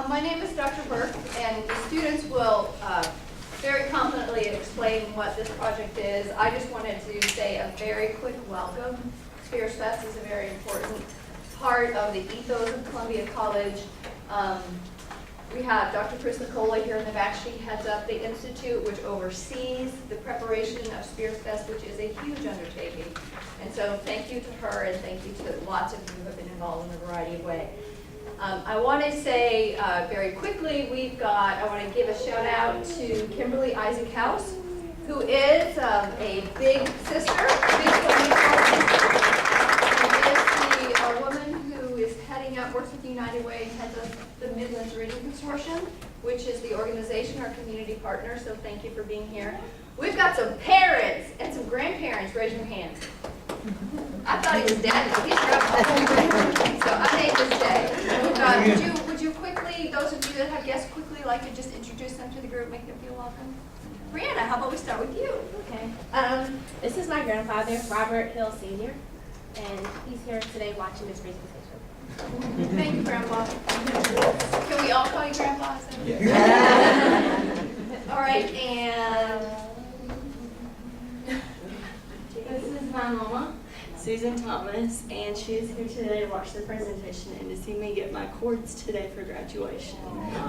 My name is Dr. Burke, and the students will very confidently explain what this project is. I just wanted to say a very quick welcome. Spearsfest is a very important part of the ethos of Columbia College. We have Dr. Chris Nicola here in the back. She heads up the institute, which oversees the preparation of Spearsfest, which is a huge undertaking. And so thank you to her, and thank you to lots of you who have been involved in a variety of ways. I want to say very quickly, I want to give a shout out to Kimberly Isaac House, who is a big sister, a big a woman who is heading up, works with United Way, and heads up the Midlands Reading Consortium, which is the organization, our community partner, so thank you for being here. We've got some parents and some grandparents. Raise your hands. I thought he was dead, so he's grandpa. So I made this day. Would you quickly, those of you that have guests, quickly like to just introduce them to the group, make them feel welcome? Brianna, how about we start with you? Okay. This is my grandfather, Robert Hill Sr., and he's here today watching this presentation. Thank you, Grandpa. Can we all call you Grandpa? Yeah. All right, and this is my mama, Susan Thomas, and she is here today to watch the presentation and to see me get my cords today for graduation.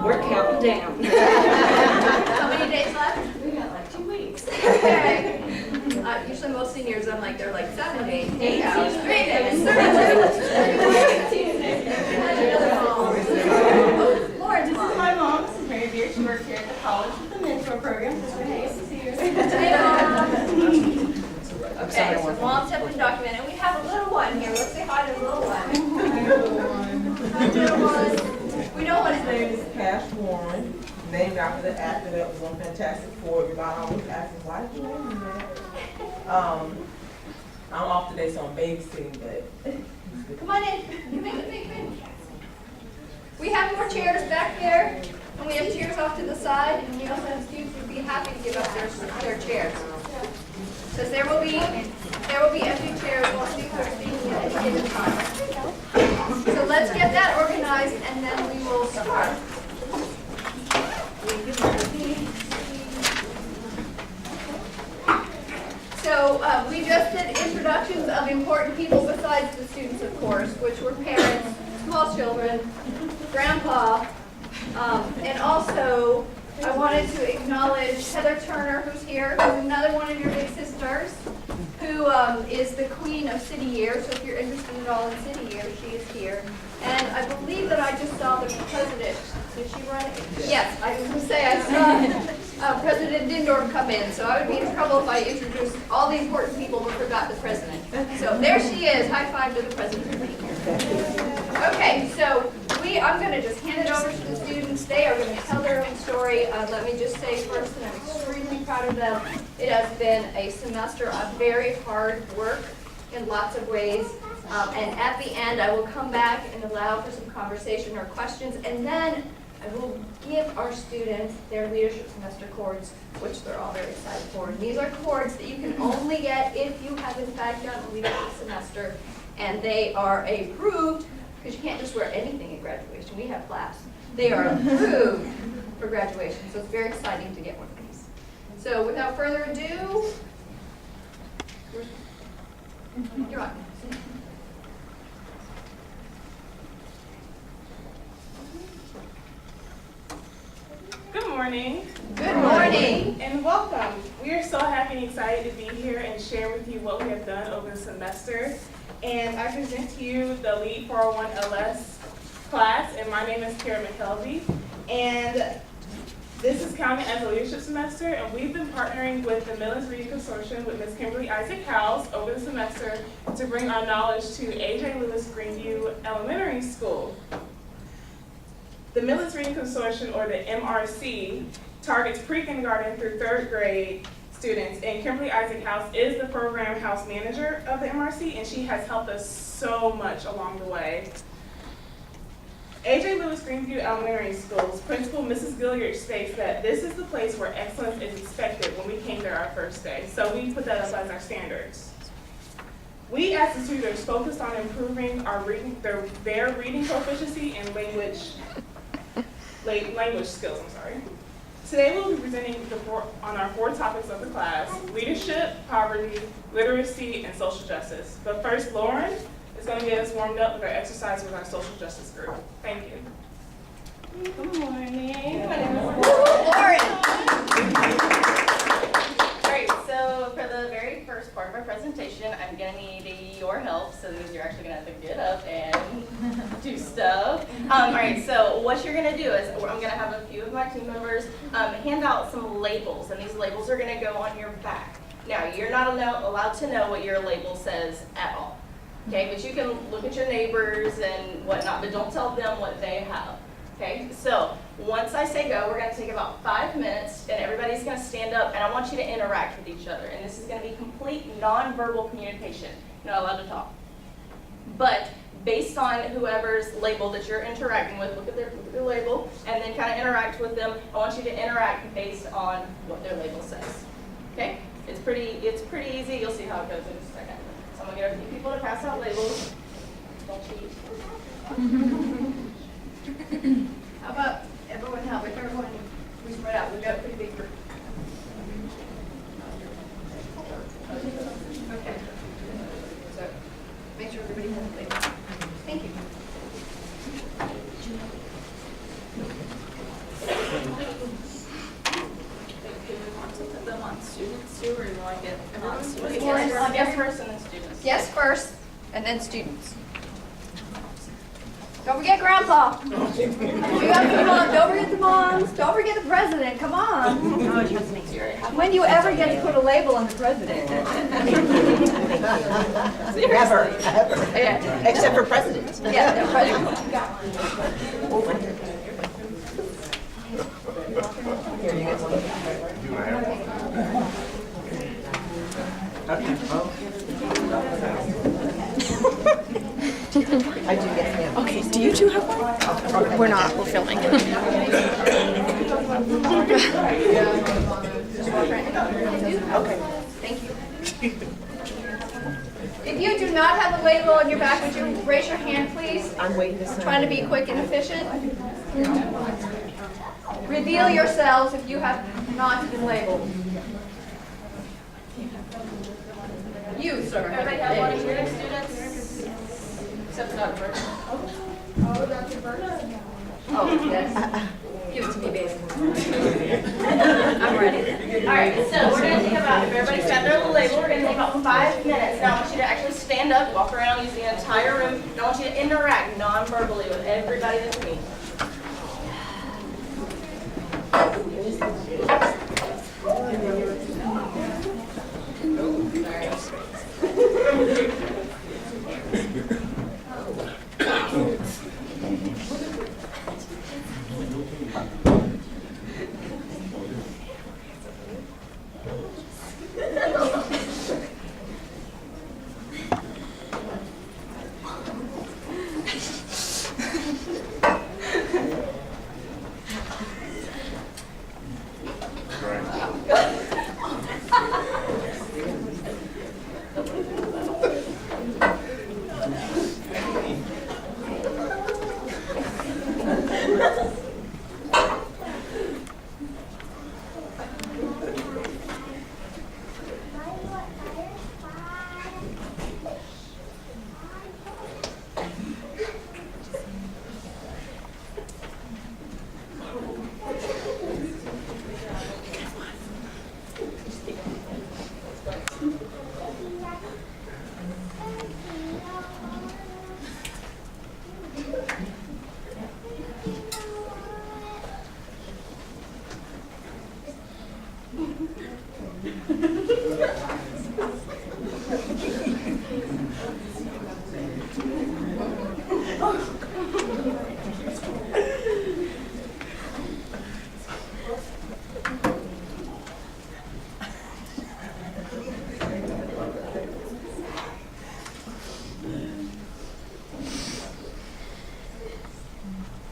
We're counting down. How many days left? We got like 2 weeks. Okay. Usually most seniors, they're like 7 days, 8 hours, 3 days, 32. Lauren, This is my mom, Mrs. Mary Beard. She works here at the college with the mentor program. This is Renee, Cecilia. Okay, so mom's have been documented. We have a little one here. Let's say hi to the little one. Hi, little one. We know what his name is. Cash Warren, named after the actor that was on Fantastic Four. Everybody always asks me, why did you name him that? I'm off today, so I'm babysitting, but Come on in. Come in. We have more chairs back there, and we have chairs off to the side, and we also have students who'd be happy to give up their chairs. Because there will be empty chairs while students are speaking at any given time. So let's get that organized, and then we will start. So we just did introductions of important people besides the students, of course, which were parents, small children, grandpa, and also I wanted to acknowledge Heather Turner, who's here, who's another one of your big sisters, who is the queen of City Year. So if you're interested at all in City Year, she is here. And I believe that I just saw the president. Did she run it? Yes, I was going to say I saw President Dindorf come in. So I would be in trouble if I introduced all the important people but forgot the president. So there she is. High five to the president. Okay, so I'm going to just hand it over to the students. They are going to tell their own story. Let me just say first that I'm extremely proud of them. It has been a semester of very hard work in lots of ways. And at the end, I will come back and allow for some conversation or questions. And then I will give our students their leadership semester cords, which they're all very excited for. And these are cords that you can only get if you have, in fact, done a leadership semester. And they are approved, because you can't just wear anything at graduation. We have class. They are approved for graduation. So it's very exciting to get one of these. So without further ado, you're on. Good morning. Good morning. And welcome. We are so happy and excited to be here and share with you what we have done over the semester. And I present to you the Lead 401 LS class, and my name is Kara McKelvey. And this is counted as a leadership semester, and we've been partnering with the Midlands Reading Consortium with Ms. Kimberly Isaac House over the semester to bring our knowledge to A.J. Lewis Greenview Elementary School. The Midlands Reading Consortium, or the MRC, targets pre-kindergarten through 3rd grade students, and Kimberly Isaac House is the program house manager of the MRC, and she has helped us so much along the way. A.J. Lewis Greenview Elementary School's principal, Mrs. Gilliard, states that this is the place where excellence is expected when we came there our first day, so we put that up as our standards. We, as the tutors, focused on improving our their reading proficiency and language language skills. Today we'll be presenting on our 4 topics of the class: leadership, poverty, literacy, and social justice. But first, Lauren is going to get us warmed up with our exercise with our social justice group. Thank you. Good morning. My name is Lauren. Alright, so for the very first part of our presentation, I'm going to need your help, so that you're actually going to have to get up and do stuff. Alright, so what you're going to do is, I'm going to have a few of my team members hand out some labels, and these labels are going to go on your back. Now, you're not allowed to know what your label says at all. Okay, but you can look at your neighbors and whatnot, but don't tell them what they have. Okay, so once I say go, we're going to take about 5 minutes, and everybody's going to stand up, and I want you to interact with each other. And this is going to be complete nonverbal communication. You're not allowed to talk. But based on whoever's label that you're interacting with, look at their label, and then kind of interact with them. I want you to interact based on what their label says. Okay, it's pretty easy. You'll see how it goes in just a second. So I'm going to get a few people to pass out labels. Don't cheat. How about everyone help? If everyone, we spread out, we've got a pretty big group. Okay. So make sure everybody has a label. Thank you. Put them on students too, or you want to get on students? Guest first and then students. Guests first, and then students. Don't forget Grandpa. Don't forget the moms. Don't forget the president. Come on. When do you ever get to put a label on the president? Never, ever. Yeah. Except for presidents. Yeah, the president. Here, you get one. I do get him. Okay, do you two have one? We're not, we're filming. Okay. Thank you. If you do not have a label on your back, would you raise your hand, please? I'm waiting to sign. Trying to be quick and efficient. Reveal yourselves if you have not been labeled. You, sir. Everybody have one of your students? Except Dr. Burke. Oh, yes. Give it to me, baby. I'm ready. All right, so we're going to take about, if everybody's got their little label, we're going to take about 5 minutes. Now I want you to actually stand up, walk around, use the entire room, and I want you to interact non-verbally with everybody that's meeting.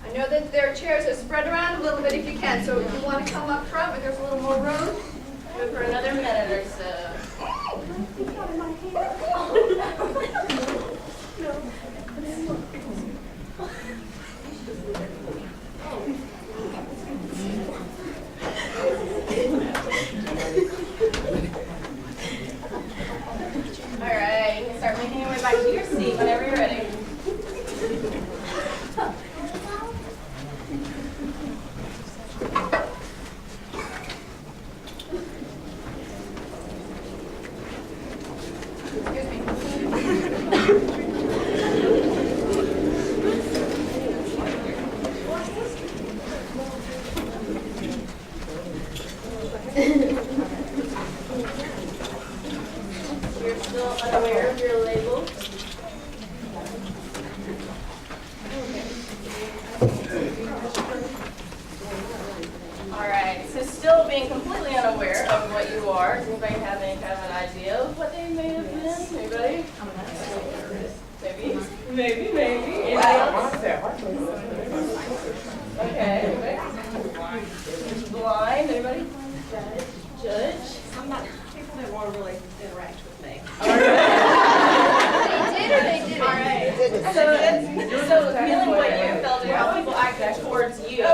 I know that there are chairs that spread around a little bit if you can, so if you want to come up front where there's a little more room. Do it for another minute or so. All right, you can start making your way back to your seat whenever you're ready. You're still unaware of your label? Alright, so still being completely unaware of what you are, does anybody have any kind of an idea of what they may have been? Anybody? Maybe? Maybe? Anybody else? Okay. Blind, anybody? Judge? I'm not people that want to really interact with me. They did or they didn't? Alright, so feeling what you felt and how people acted towards you,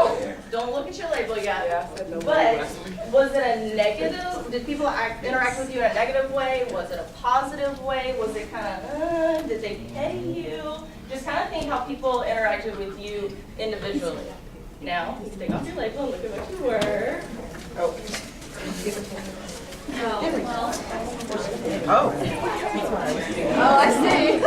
don't look at your label yet, but was it a negative? Did people interact with you in a negative way? Was it a positive way? Was it kind of, did they pay you? Just kind of think how people interacted with you individually. Now, take off your label and look at what you were. Oh, I see.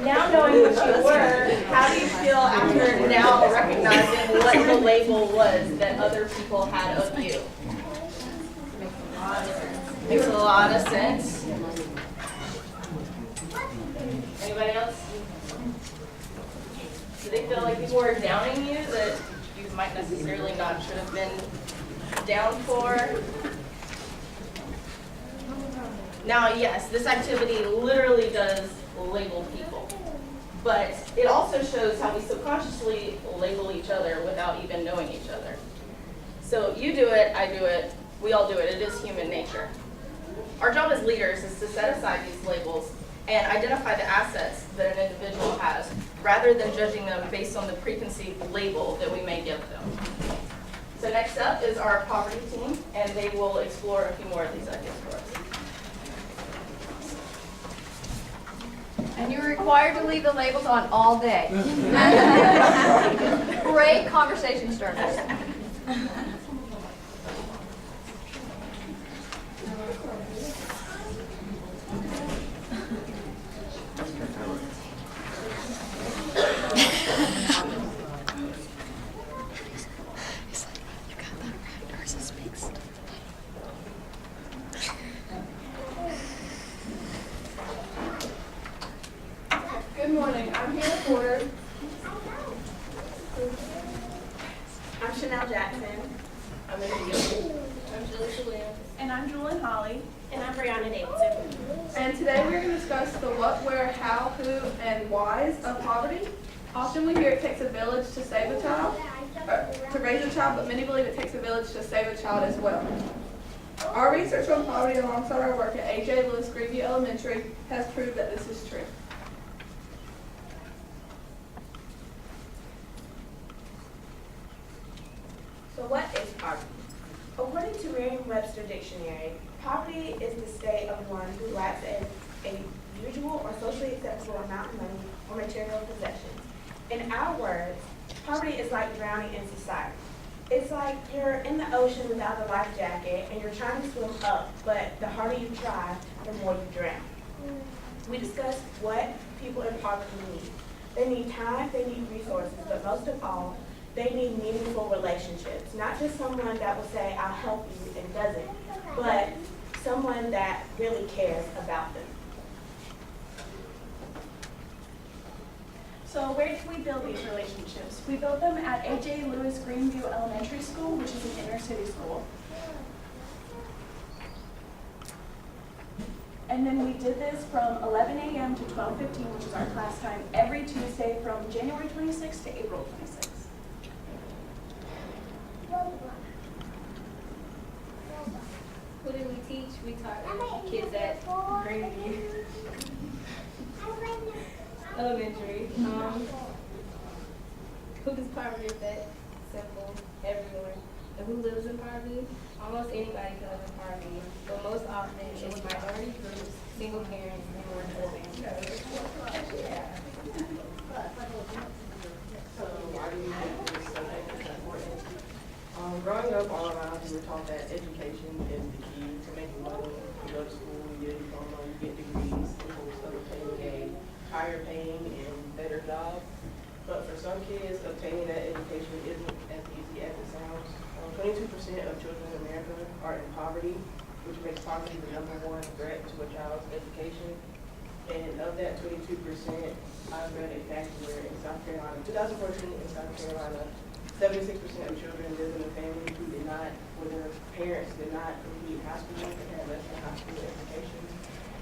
Now knowing what you were, how do you feel after now recognizing what the label was that other people had of you? Makes a lot of sense. Anybody else? Do they feel like people were downing you that you might necessarily not should have been down for? Now, yes, this activity literally does label people, but it also shows how we subconsciously label each other without even knowing each other. So you do it, I do it, we all do it. It is human nature. Our job as leaders is to set aside these labels and identify the assets that an individual has, rather than judging them based on the preconceived label that we may give them. So next up is our poverty team, and they will explore a few more of these ideas for us. And you're required to leave the labels on all day. Great conversation starters. Good morning. I'm Hannah Porter. I'm Chanel Jackson. I'm going to go. I'm Julie Shalin. And I'm Julian Holly. And I'm Brianna Davidson. And today we're going to discuss the what, where, how, who, and whys of poverty. Often we hear it takes a village to save a child, or to raise a child, but many believe it takes a village to save a child as well. Our research on poverty alongside our work at A.J. Lewis Greenview Elementary has proved that this is true. So what is poverty? According to Merriam-Webster Dictionary, poverty is the state of one who lacks a usual or socially acceptable amount of money or material possessions. In our words, poverty is like drowning in society. It's like you're in the ocean without a life jacket and you're trying to swim up, but the harder you try, the more you drown. We discussed what people in poverty need. They need time, they need resources, but most of all, they need meaningful relationships. Not just someone that will say, I'll help you and doesn't, but someone that really cares about them. So where do we build these relationships? We build them at A.J. Lewis Greenview Elementary School, which is an inner city school. And then we did this from 11 a.m. to 12:15, which is our class time, every Tuesday from January 26th to April 26th. Who did we teach? teach, we taught kids at grade elementary. Who does poverty affect? Simple, everyone. And who lives in poverty? Almost anybody can live in poverty, but most often it's minority groups, single parents, and working families. So why do you think this subject is important? Growing up all around, we were taught that education is the key to making money. You go to school, you get a diploma, you get degrees, in hopes of obtaining a higher paying and better job. But for some kids, obtaining that education isn't as easy as it sounds. 22% of children in America are in poverty, which makes poverty the #1 threat to a child's education. And of that 22%, I read a fact where in South Carolina, 2014 in South Carolina, 76% of children live in a family where their parents did not complete high school and had less than high school education.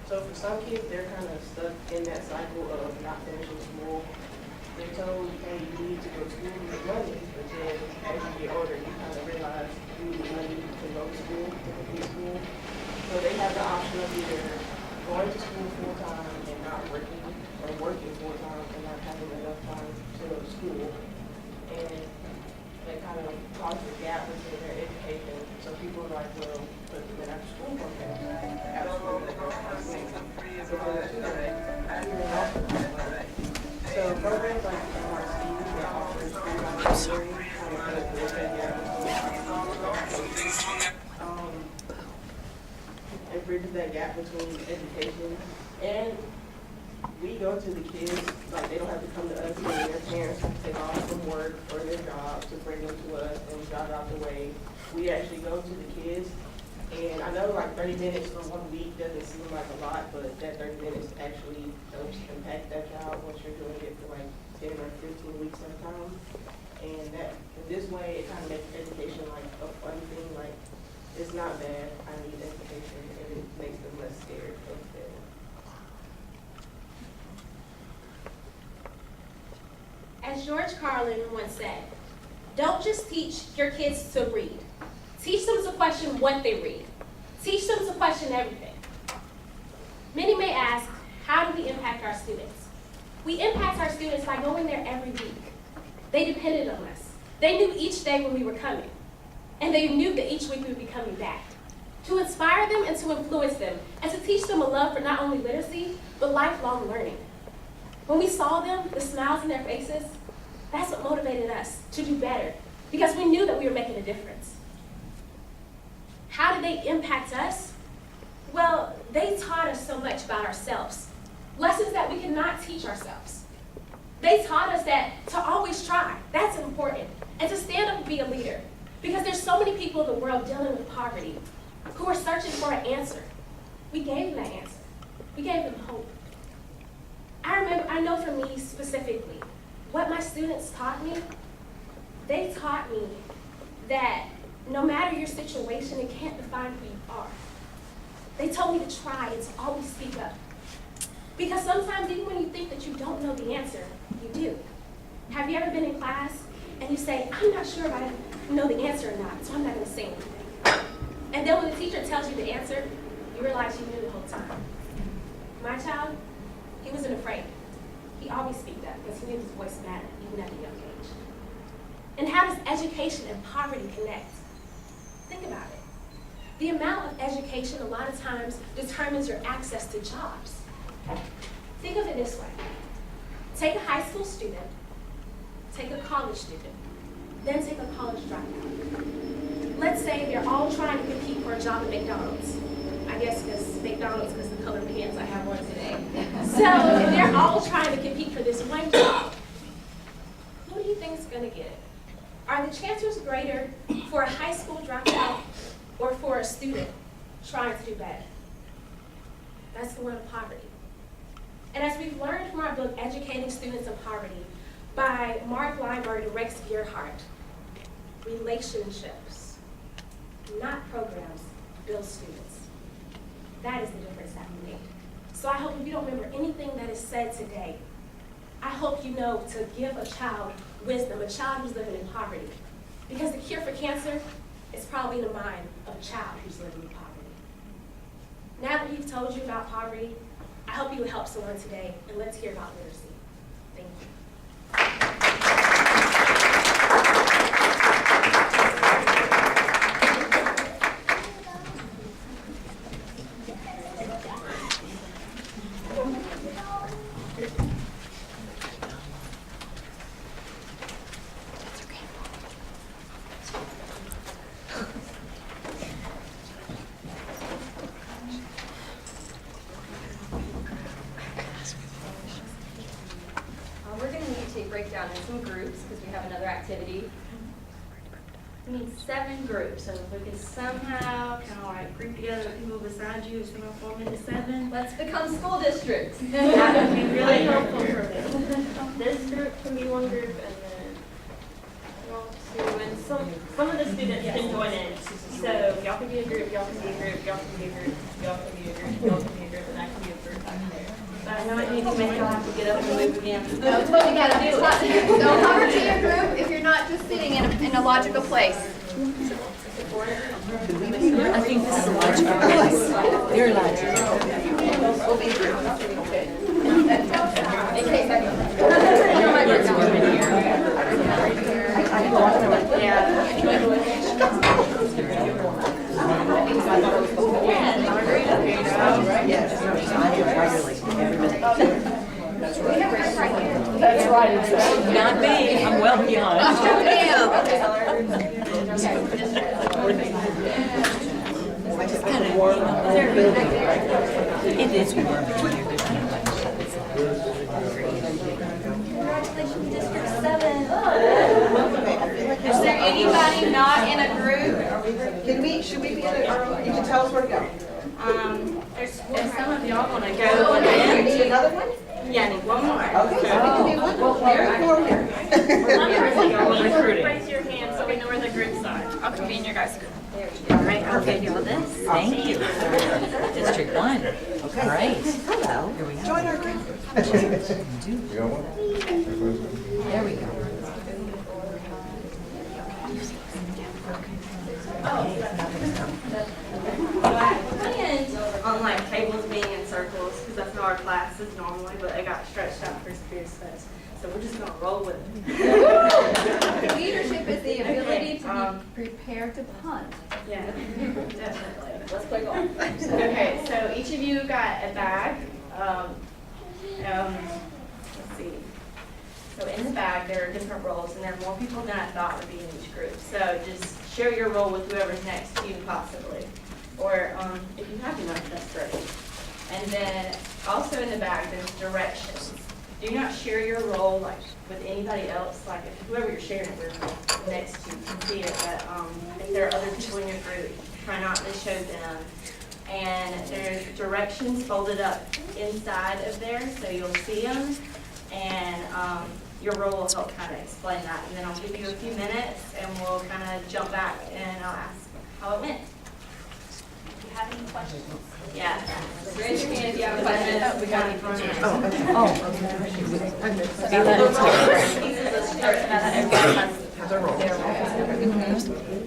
So for some kids, they're kind of stuck in that cycle of not finishing school. They're told, hey, you need to go to school to make money, but then as you get older, you kind of realize you need money to go to school, to complete school. So they have the option of either going to school full-time and not working, or working full-time and not having enough time to go to school. And that kind of causes a gap between their education. So people are like, well, put them in after school program. So programs like MRC that offer school and bridges that gap between education, and we go to the kids, like they don't have to come to us, and their parents have to take off from work or their jobs to bring them to us and drive out the way. We actually go to the kids, and I know like 30 minutes for 1 week doesn't seem like a lot, but that 30 minutes actually helps impact that child once you're doing it for like 10 or 15 weeks at a time. And that in this way, it kind of makes education like a fun thing. Like it's not bad. I need education, and it makes them less scared of it. As George Carlin once said, don't just teach your kids to read. Teach them to question what they read. Teach them to question everything. Many may ask, how do we impact our students? We impact our students by going there every week. They depended on us. They knew each day when we were coming. And they knew that each week we would be coming back. To inspire them and to influence them, and to teach them a love for not only literacy, but lifelong learning. When we saw them, the smiles in their faces, that's what motivated us to do better, because we knew that we were making a difference. How did they impact us? Well, they taught us so much about ourselves, lessons that we cannot teach ourselves. They taught us that to always try, that's important, and to stand up and be a leader, because there's so many people in the world dealing with poverty who are searching for an answer. We gave them that answer. We gave them hope. I know for me specifically, what my students taught me, they taught me that no matter your situation, it can't define who you are. They told me to try and to always speak up. Because sometimes even when you think that you don't know the answer, you do. Have you ever been in class and you say, I'm not sure if I know the answer or not, so I'm not going to say anything. And then when the teacher tells you the answer, you realize you knew the whole time. My child, he wasn't afraid. He always spoke up because he knew his voice mattered, even at a young age. And how does education and poverty connect? Think about it. The amount of education a lot of times determines your access to jobs. Think of it this way. Take a high school student, take a college student, then take a college dropout. Let's say they're all trying to compete for a job at McDonald's. I guess because McDonald's, because the color pants I have on today. So they're all trying to compete for this one job. Who do you think is going to get it? Are the chances greater for a high school dropout or for a student trying to do better? That's the word of poverty. And as we've learned from our book, Educating Students in Poverty, by Mark Weinberg and Rex Gearhart, relationships, not programs, build students. That is the difference that we made. So I hope if you don't remember anything that is said today, I hope you know to give a child wisdom, a child who's living in poverty. Because the cure for cancer is probably in the mind of a child who's living in poverty. Now that we've told you about poverty, I hope you will help someone today, and let's hear about literacy. Thank you. We're going to need to break down in some groups because we have another activity. We need 7 groups, so if we could somehow kind of like group together the people beside you, so we'll form into 7. Let's become school districts. That would be really helpful for me. This group can be one group, and then y'all 2, and some of the students can join in. So y'all can be a group, y'all can be a group, y'all can be a group, y'all can be a group, y'all can be a group, and that can be a group back there. I know it needs to make y'all have to get up and move again. That's what we gotta do. So hover to your group if you're not just sitting in a logical place. I think this is a logical place. Very logical. We'll be through. In case I might work That's right. Not me. I'm well beyond. It's kind of warm. It is warm. Congratulations, District 7. Is there anybody not in a group? Should we be in a, you can tell us where to go. If some of y'all want to go with You need it. another one? Yeah, I need one more. Okay, so we can do one. Well, here. Raise your hand so we know where the groups are. I'll convene your guys' group. All right, I'll give you this. Thank you. District 1. Okay. All right. Hello. Here we go. Join our group. There we go. On like tables being in circles, because that's how our class is normally, but it got stretched out for Spearsfest. So we're just gonna roll with it. Leadership is the ability to be prepared to punt. Yeah, definitely. Let's play golf. Okay, so each of you got a bag. Let's see. So in the bag, there are different roles, and there are more people than I thought would be in each group. So just share your role with whoever's next to you, possibly. Or if you have enough, that's great. And then also in the bag, there's directions. Do not share your role like with anybody else. Like if whoever you're sharing it with next to you can see it, but if there are other people in your group, try not to show them. And there's directions folded up inside of there, so you'll see them. And your role will help kind of explain that. And then I'll give you a few minutes, and we'll kind of jump back, and I'll ask how it went. If you have any questions. Yeah. Raise your hand if you have a question. We got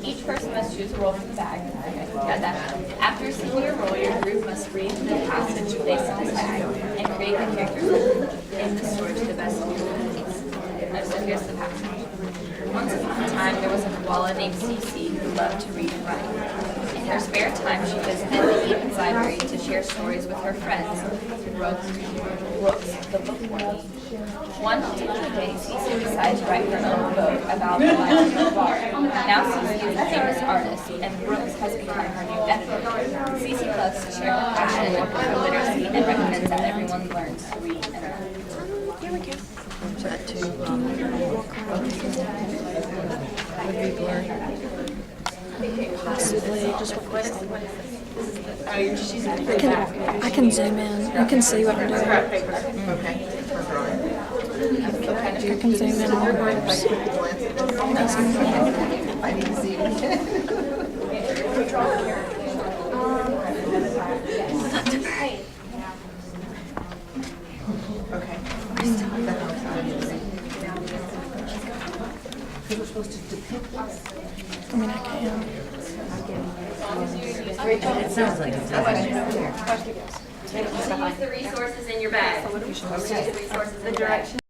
Each person must choose a role from the bag. Got that. After seeing your role, your group must read the passage placed in the bag and create the characters in the story to the best of your abilities. So here's the passage. Once upon a time, there was a koala named Cece who loved to read and write. In her spare time, she visited the Eaton's library to share stories with her friends, Brooks, the bookworm. One particular day, Cece decided to write her own book about the life of a bar. Now Cece is a famous artist, and Brooks has become her new editor. Cece loves to share her passion for literacy and recommends that everyone learns to read and write. Here we go. That too. Possibly just I can zoom in. You can see what I'm doing. Okay. I can zoom in on the groups. I need to see. Okay. Because we're supposed to depict us. I mean, I can. It sounds like it's Use the resources in your bag. Use the resources in your bag.